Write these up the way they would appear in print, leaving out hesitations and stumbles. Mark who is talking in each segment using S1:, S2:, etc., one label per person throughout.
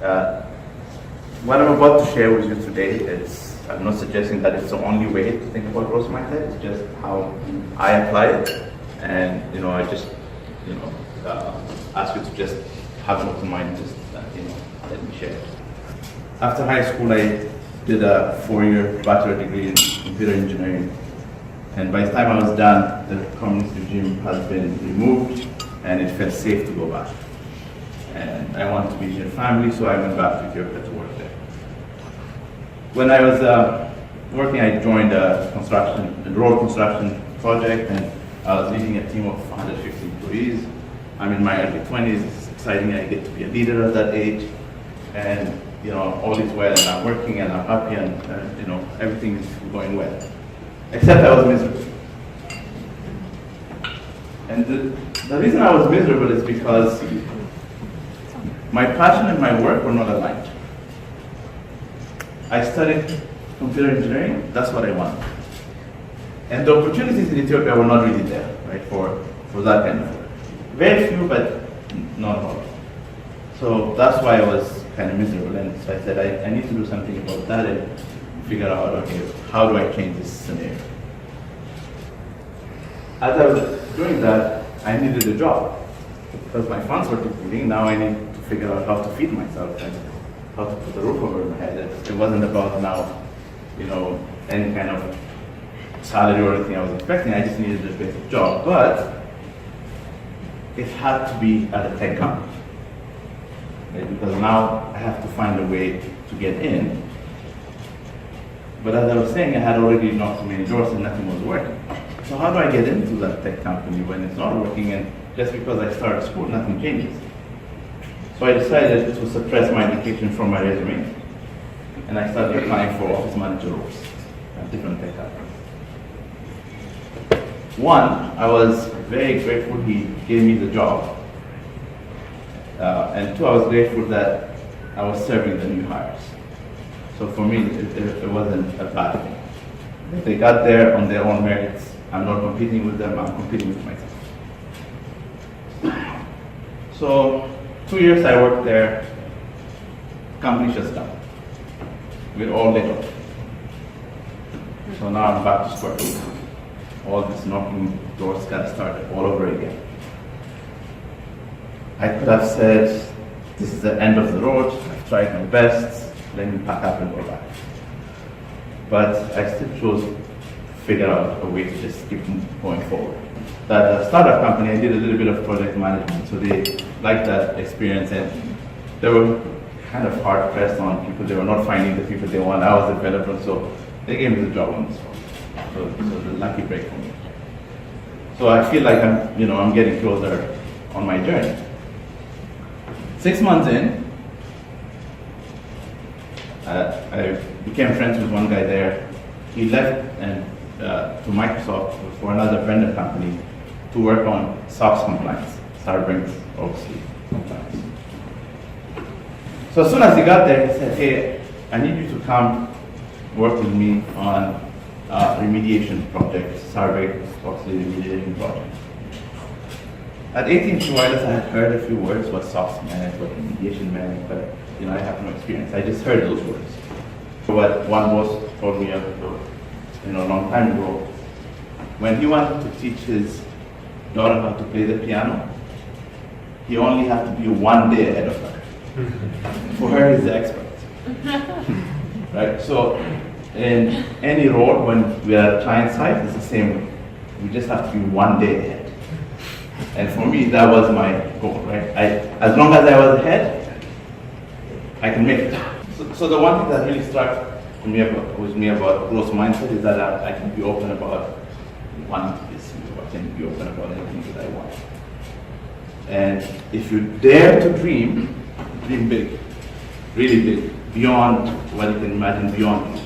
S1: Uh, what I'm about to share with you today is, I'm not suggesting that it's the only way to think about growth mindset. It's just how I apply it, and I just ask you to just have an open mind, just let me share it. After high school, I did a 4-year bachelor degree in computer engineering, and by the time I was done, the communist regime has been removed, and it felt safe to go back. And I wanted to be near family, so I went back to Ethiopia to work there. When I was working, I joined a road construction project, and I was leading a team of 150 employees. I'm in my early 20s. It's exciting. I get to be a leader at that age, and all is well, and I'm working, and I'm happy, and everything is going well. Except I was miserable. And the reason I was miserable is because my passion and my work were not aligned. I studied computer engineering, that's what I wanted. And the opportunities in Ethiopia were not really there, right, for that kind of work. Very few, but not all. So that's why I was kind of miserable, and so I said, I need to do something about that and figure out, okay, how do I change this scenario? As I was doing that, I needed a job because my funds were depleting. Now I need to figure out how to feed myself and how to put a roof over my head. It wasn't about now, any kind of salary or anything I was expecting. I just needed a basic job, but it had to be at a tech company, right? Because now I have to find a way to get in. But as I was saying, I had already knocked so many doors and nothing was working. So how do I get into that tech company when it's not working, and just because I started school, nothing changes? So I decided to suppress my education from my resume, and I started applying for office manager roles at different tech companies. One, I was very grateful he gave me the job. And two, I was grateful that I was serving the new hires. So for me, it wasn't a bad thing. They got there on their own merits. I'm not competing with them, I'm competing with myself. So 2 years I worked there, company shuts down. We're all laid off. So now I'm back to square one. All this knocking doors got started all over again. I could have said, this is the end of the road, I've tried my best, let me pack up and go back. But I still chose to figure out a way to just keep going forward. That startup company, I did a little bit of project management, so they liked that experience, and they were kind of hard pressed on people. They were not finding the people they want. I was a developer, so they gave me the job on this one. So the lucky break for me. So I feel like I'm getting closer on my journey. 6 months in, I became friends with one guy there. He left and to Microsoft for another vendor company to work on SOX compliance, Sarbanes-Oxley compliance. So as soon as he got there, he said, hey, I need you to come work with me on remediation project, Sarbanes-Oxley remediation project. At 18 Wireless, I had heard a few words, what SOX meant, what remediation meant, but I have no experience. I just heard those words. What one boss told me a long time ago, when he wanted to teach his daughter how to play the piano, he only had to be 1 day ahead of her. For her, he's the expert. Right? So in any role, when we are at client side, it's the same way. We just have to be 1 day ahead. And for me, that was my goal, right? As long as I was ahead, I can make it. So the one thing that really struck with me about growth mindset is that I can be open about wanting to be CEO. I can be open about anything that I want. And if you dare to dream big, really big, beyond what you can imagine, beyond.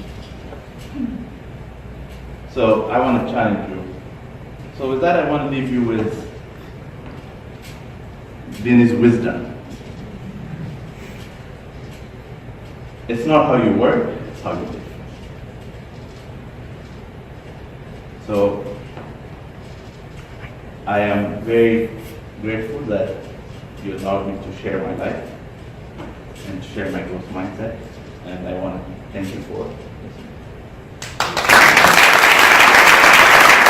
S1: So I want to challenge you. So with that, I want to leave you with Vinny's wisdom. It's not how you work, it's how you live. So I am very grateful that you allowed me to share my life. and share my growth mindset. And I want to thank you for listening.